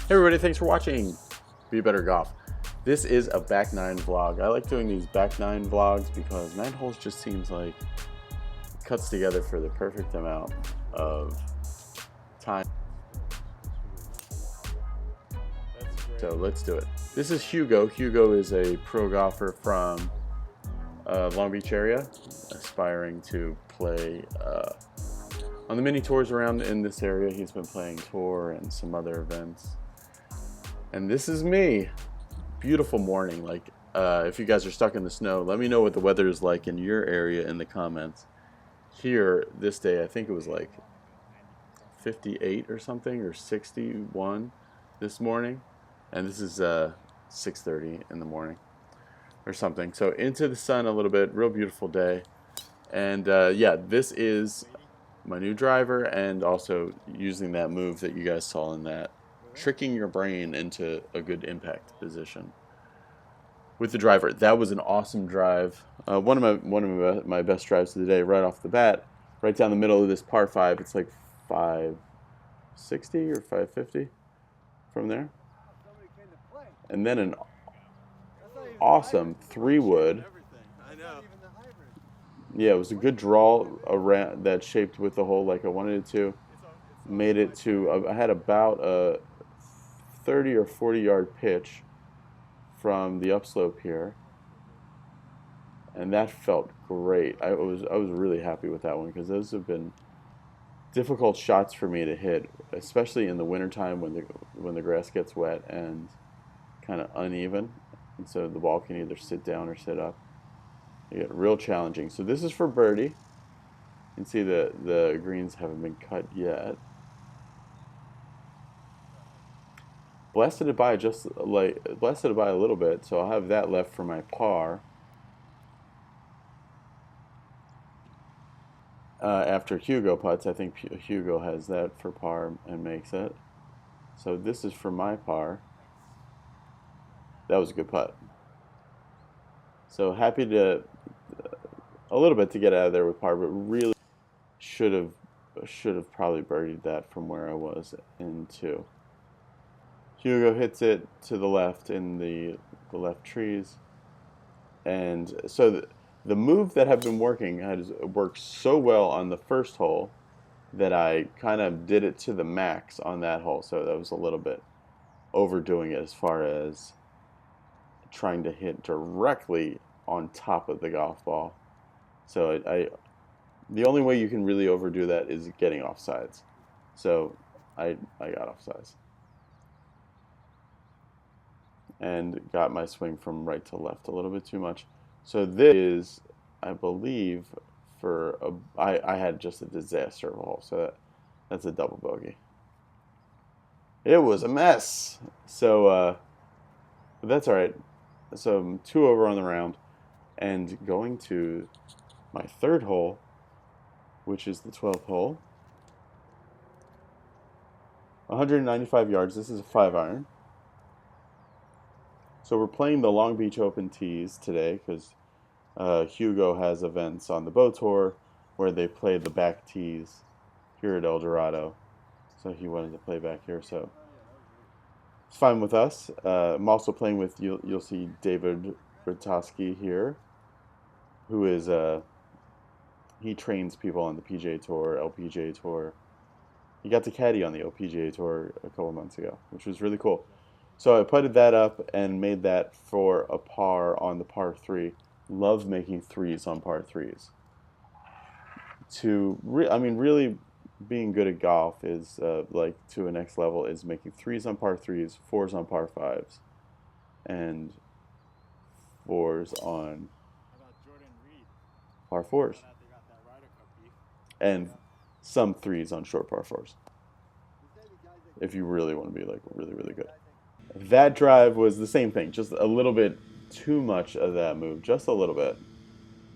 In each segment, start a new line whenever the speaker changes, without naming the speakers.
Hey everybody, thanks for watching Be Better Golf. This is a back nine vlog. I like doing these back nine vlogs because 9 holes just seems like it cuts together for the perfect amount of time. So let's do it. This is Hugo. Hugo is a pro golfer from Long Beach area, aspiring to play on the mini tours around in this area. He's been playing tour and some other events. And this is me. Beautiful morning. Like, if you guys are stuck in the snow, let me know what the weather is like in your area in the comments. Here, this day, I think it was like 58 or something, or 61 this morning. And this is 6:30 in the morning or something. So into the sun a little bit. Real beautiful day. And yeah, this is my new driver, and also using that move that you guys saw in that, tricking your brain into a good impact position with the driver. That was an awesome drive. One of my best drives of the day, right off the bat, right down the middle of this par 5. It's like 560 or 550 from there, and then an awesome 3-wood. Yeah, it was a good draw around that, shaped with the hole like I wanted it to. Made it to, I had about a 30 or 40 yard pitch from the upslope here, and that felt great. I was really happy with that one, because those have been difficult shots for me to hit, especially in the wintertime when the grass gets wet and kind of uneven, and so the ball can either sit down or sit up. You get real challenging. So this is for birdie. You can see the greens haven't been cut yet. Blasted it by a little bit, so I'll have that left for my par. After Hugo putts, I think Hugo has that for par and makes it. So this is for my par. That was a good putt. So happy to a little bit to get out of there with par, but really should have probably birdied that from where I was in 2. Hugo hits it to the left in the left trees, and so the move that had been working has worked so well on the first hole that I kind of did it to the max on that hole. So that was a little bit overdoing it as far as trying to hit directly on top of the golf ball. So the only way you can really overdo that is getting offsides. So I got offsides and got my swing from right to left a little bit too much. So this is, I believe, I had just a disaster of a hole. So that's a double bogey. It was a mess. So but that's all right. So I'm 2 over on the round, and going to my 3rd hole, which is the 12th hole. 195 yards. This is a 5-iron. So we're playing the Long Beach Open tees today, because Hugo has events on the Bow Tour where they play the back tees here at El Dorado. So he wanted to play back here, so it's fine with us. I'm also playing with, you'll see David Bertosky here, who is he trains people on the PGA Tour, LPGA Tour. He got to caddy on the LPGA Tour a couple months ago, which was really cool. So I putted that up and made that for a par on the par 3. Love making 3s on par 3s. Really being good at golf is like to a next level is making 3s on par 3s, 4s on par 5s, and 4s on par 4s, and some 3s on short par 4s, if you really want to be like really, really good. That drive was the same thing, just a little bit too much of that move, just a little bit,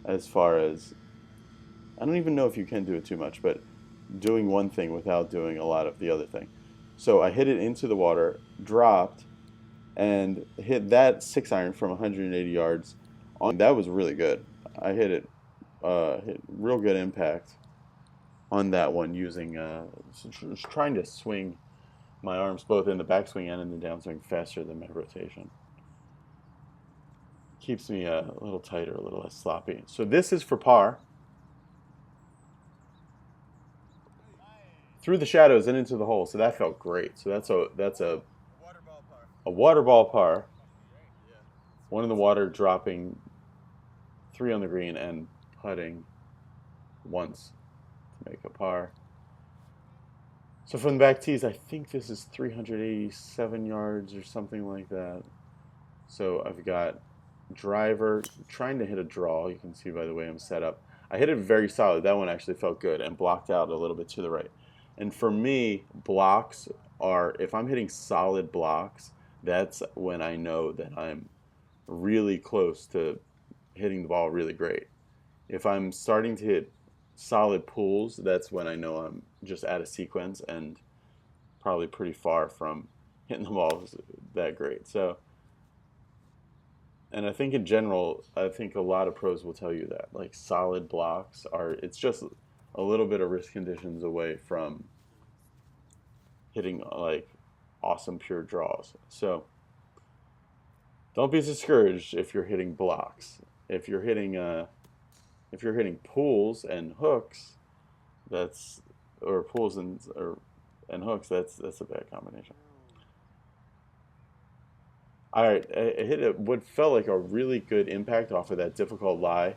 as far as, I don't even know if you can do it too much, but doing one thing without doing a lot of the other thing. So I hit it into the water, dropped, and hit that 6-iron from 180 yards. That was really good. I hit real good impact on that one, using trying to swing my arms both in the backswing and in the downswing faster than my rotation. Keeps me a little tighter, a little less sloppy. So this is for par. Through the shadows and into the hole, so that felt great. So that's a water ball par. One in the water, dropping 3 on the green and putting once to make a par. So from the back tees, I think this is 387 yards or something like that. So I've got driver, trying to hit a draw. You can see by the way I'm set up. I hit it very solid. That one actually felt good and blocked out a little bit to the right. And for me, blocks are, if I'm hitting solid blocks, that's when I know that I'm really close to hitting the ball really great. If I'm starting to hit solid pulls, that's when I know I'm just out of sequence and probably pretty far from hitting the ball that great. So, and I think in general, I think a lot of pros will tell you that, like, solid blocks are, it's just a little bit of risk conditions away from hitting like awesome pure draws. So don't be discouraged if you're hitting blocks. If you're hitting pulls and hooks, that's, or pulls and hooks, that's a bad combination. All right, I hit what felt like a really good impact off of that difficult lie.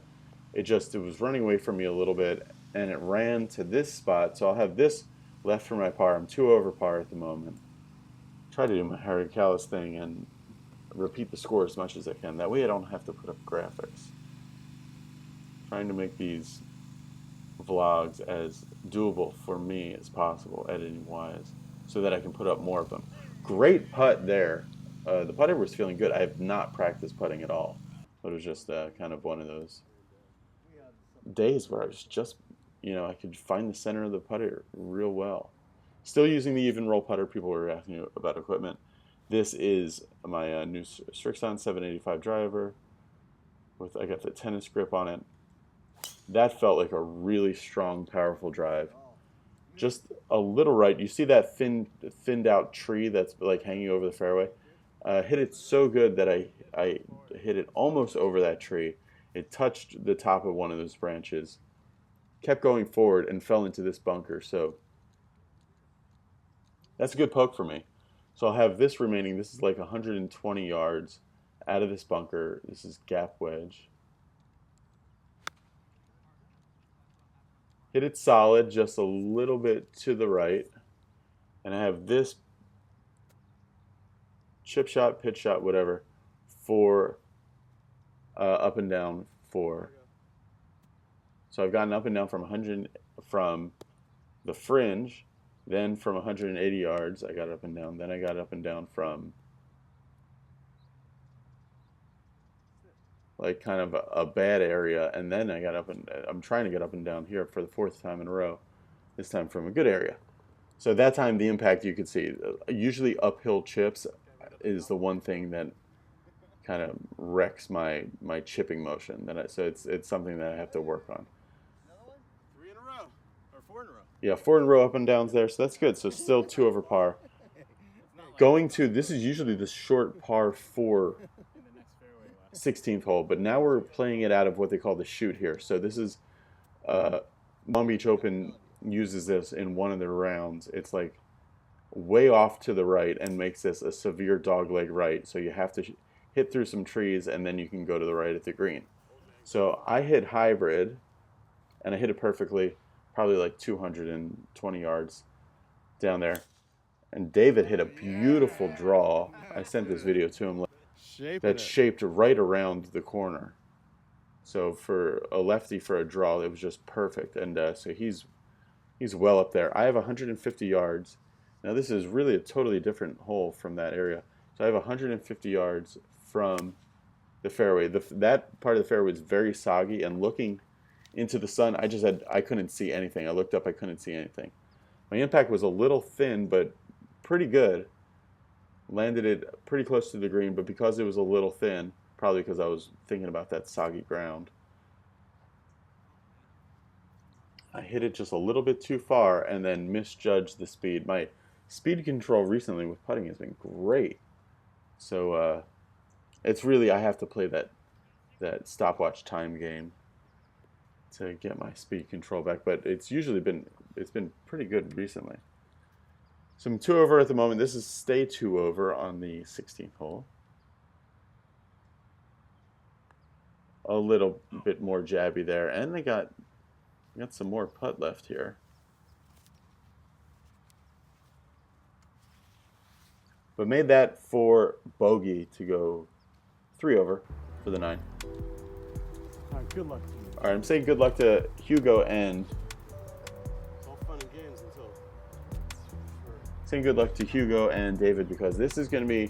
It was running away from me a little bit, and it ran to this spot. So I'll have this left for my par. I'm 2 over par at the moment. Try to do my Harry Callis thing and repeat the score as much as I can. That way I don't have to put up graphics. Trying to make these vlogs as doable for me as possible, editing wise, so that I can put up more of them. Great putt there. The putter was feeling good. I have not practiced putting at all, but it was just kind of one of those days where I was just, I could find the center of the putter real well. Still using the Evnroll putter. People were asking you about equipment. This is my new Strixon 785 driver. I got the tennis grip on it. That felt like a really strong, powerful drive. Just a little right. You see that thinned out tree that's like hanging over the fairway? Hit it so good that I hit it almost over that tree. It touched the top of one of those branches, kept going forward, and fell into this bunker. So that's a good poke for me. So I'll have this remaining. This is like 120 yards out of this bunker. This is gap wedge. Hit it solid, just a little bit to the right. And I have this chip shot, pitch shot, whatever, for up and down 4. So I've gotten up and down from the fringe, then from 180 yards I got up and down, then I got up and down from like kind of a bad area, and then I got up and I'm trying to get up and down here for the 4th time in a row, this time from a good area. So that time the impact you could see, usually uphill chips is the one thing that kind of wrecks my chipping motion. So it's something that I have to work on.
3 in a row, or 4 in a row.
Yeah, 4 in a row up and downs there, so that's good. So still 2 over par. This is usually the short par 4 16th hole, but now we're playing it out of what they call the shoot here. So this is Long Beach Open uses this in one of their rounds. It's like way off to the right and makes this a severe dogleg right. So you have to hit through some trees and then you can go to the right at the green. So I hit hybrid and I hit it perfectly, probably like 220 yards down there. And David hit a beautiful draw. I sent this video to him. That's shaped right around the corner. So for a lefty for a draw, it was just perfect. And so he's well up there. I have 150 yards. Now this is really a totally different hole from that area. So I have 150 yards from the fairway. That part of the fairway is very soggy, and looking into the sun, I couldn't see anything. I looked up, I couldn't see anything. My impact was a little thin, but pretty good. Landed it pretty close to the green, but because it was a little thin, probably because I was thinking about that soggy ground, I hit it just a little bit too far and then misjudged the speed. My speed control recently with putting has been great. So it's really, I have to play that stopwatch time game to get my speed control back, but it's been pretty good recently. So I'm 2 over at the moment. This is stay 2 over on the 16th hole. A little bit more jabby there, and I got some more putt left here. But made that for bogey to go 3 over for the 9.
All right, good luck to you.
All right, I'm saying good luck to Hugo and
It's all fun and games until
saying good luck to Hugo and David, because this is going to be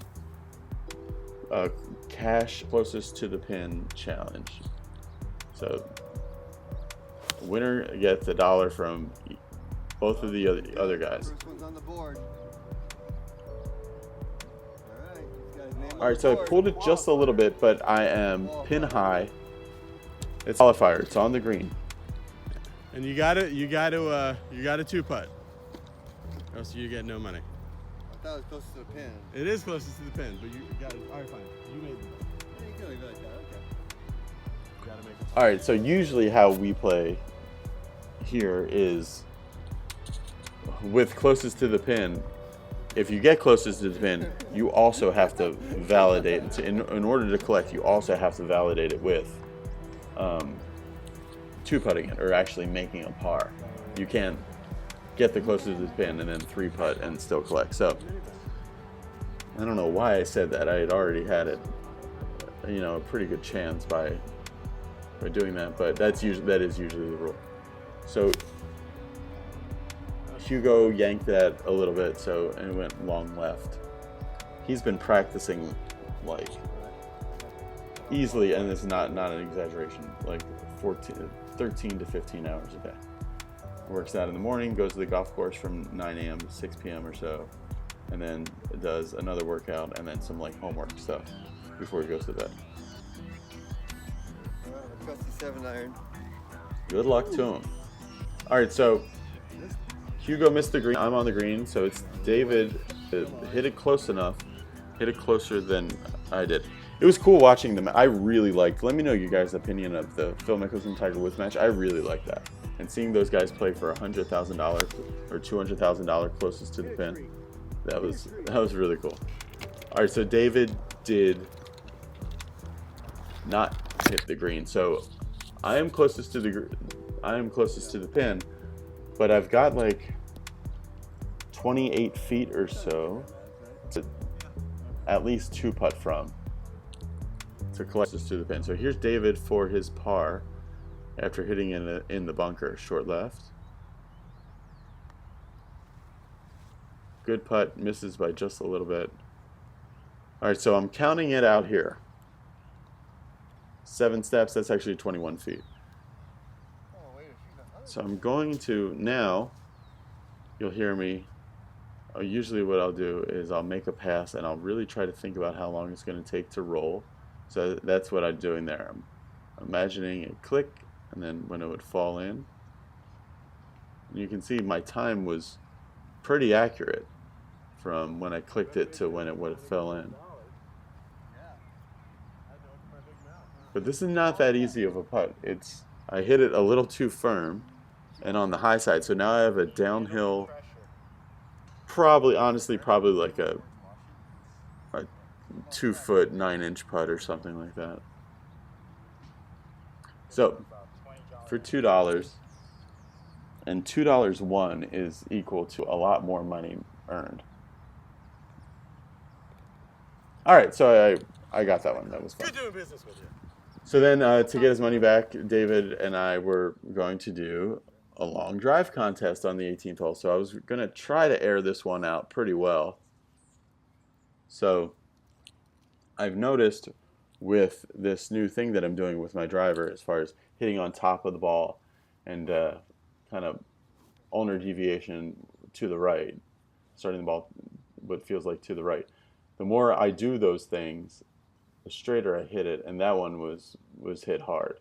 a cash closest to the pin challenge. So winner gets $1 from both of the other guys.
First one's on the board.
All right, so I pulled it just a little bit, but I am pin high. It's qualifier. It's on the green.
And you got a 2 putt. Or else you get no money.
I thought it was closest to the pin.
It is closest to the pin, but you got it. All right, fine. You made it.
Yeah, you can leave it like that. Okay.
You gotta make it.
All right, so usually how we play here is with closest to the pin. If you get closest to the pin, you also have to validate it. In order to collect, you also have to validate it with 2-putting it, or actually making a par. You can't get the closest to the pin and then 3-putt and still collect. So I don't know why I said that. I had already had it, a pretty good chance by doing that, but that is usually the rule. So Hugo yanked that a little bit, and it went long left. He's been practicing like easily, and it's not an exaggeration, like 13 to 15 hours a day. Works out in the morning, goes to the golf course from 9 a.m. to 6 p.m. or so, and then does another workout and then some like homework stuff before he goes to bed.
Trusty 7-iron.
Good luck to him. All right, so Hugo missed the green. I'm on the green, so it's David. Hit it close enough. Hit it closer than I did. It was cool watching them. I really liked. Let me know your guys' opinion of the Phil Mickelson Tiger Woods match. I really liked that. And seeing those guys play for $100,000 or $200,000 closest to the pin, that was really cool. All right, so David did not hit the green, so I am closest to the pin, but I've got like 28 feet or so to at least 2-putt from to closest to the pin. So here's David for his par after hitting in the bunker, short left. Good putt, misses by just a little bit. All right, so I'm counting it out here. 7 steps, that's actually 21 feet. So I'm going to, now, you'll hear me, usually what I'll do is I'll make a pass and I'll really try to think about how long it's going to take to roll. So that's what I'm doing there. I'm imagining a click and then when it would fall in. And you can see my time was pretty accurate from when I clicked it to when it would have fell in. But this is not that easy of a putt. I hit it a little too firm and on the high side. So now I have a downhill, probably like a 2-foot 9-inch putt or something like that. So for $2, and $2 won is equal to a lot more money earned. All right, so I got that one. That was fun.
Good doing business with you.
So then to get his money back, David and I were going to do a long drive contest on the 18th hole. So I was going to try to air this one out pretty well. So I've noticed with this new thing that I'm doing with my driver, as far as hitting on top of the ball and kind of ulnar deviation to the right, starting the ball what feels like to the right. The more I do those things, the straighter I hit it, and that one was hit hard,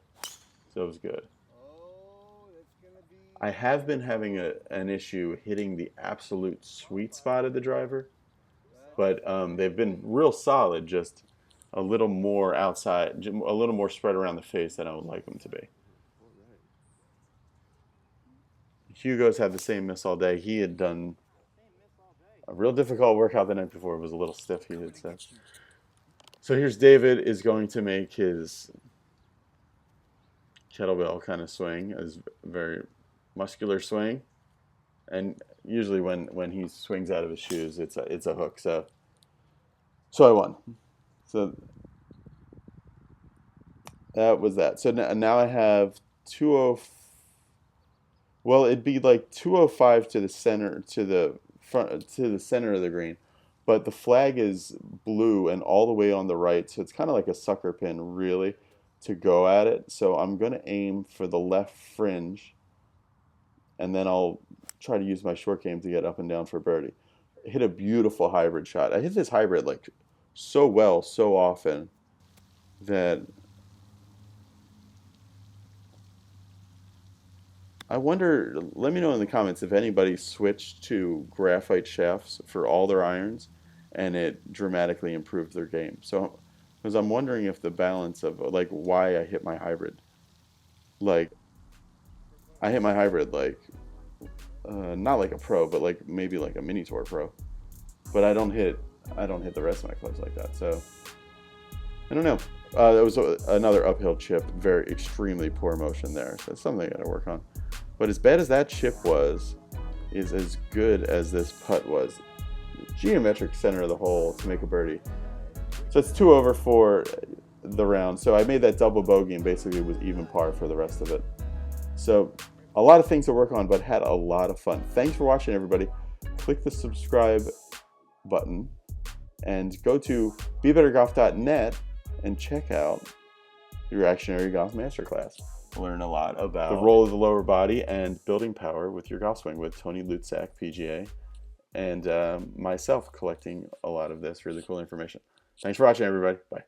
so it was good.
Oh, that's gonna be.
I have been having an issue hitting the absolute sweet spot of the driver, but they've been real solid, just a little more outside, a little more spread around the face than I would like them to be. Hugo's had the same miss all day. He had done a real difficult workout the night before. It was a little stiff, he had said. So here's David is going to make his kettlebell kind of swing, his very muscular swing. And usually when he swings out of his shoes, it's a hook. So I won. So that was that. So now I have 205. Well, it'd be like 205 to the center, to the front, to the center of the green, but the flag is blue and all the way on the right, so it's kind of like a sucker pin, really, to go at it. So I'm going to aim for the left fringe, and then I'll try to use my short game to get up and down for birdie. Hit a beautiful hybrid shot. I hit this hybrid like so well, so often that I wonder, let me know in the comments if anybody switched to graphite shafts for all their irons and it dramatically improved their game. So, because I'm wondering if the balance of, like, why I hit my hybrid. Like, I hit my hybrid, like, not like a pro, but like maybe like a mini tour pro. But I don't hit the rest of my clubs like that. So, I don't know. There was another uphill chip, very extremely poor motion there. So that's something I got to work on. But as bad as that chip was, is as good as this putt was. Geometric center of the hole to make a birdie. So it's 2 over for the round. So I made that double bogey and basically was even par for the rest of it. So a lot of things to work on, but had a lot of fun. Thanks for watching, everybody. Click the subscribe button and go to BeBetterGolf.net and check out the Reactionary Golf Masterclass. Learn a lot about the role of the lower body and building power with your golf swing with Tony Lutsak, PGA, and myself collecting a lot of this really cool information. Thanks for watching, everybody. Bye.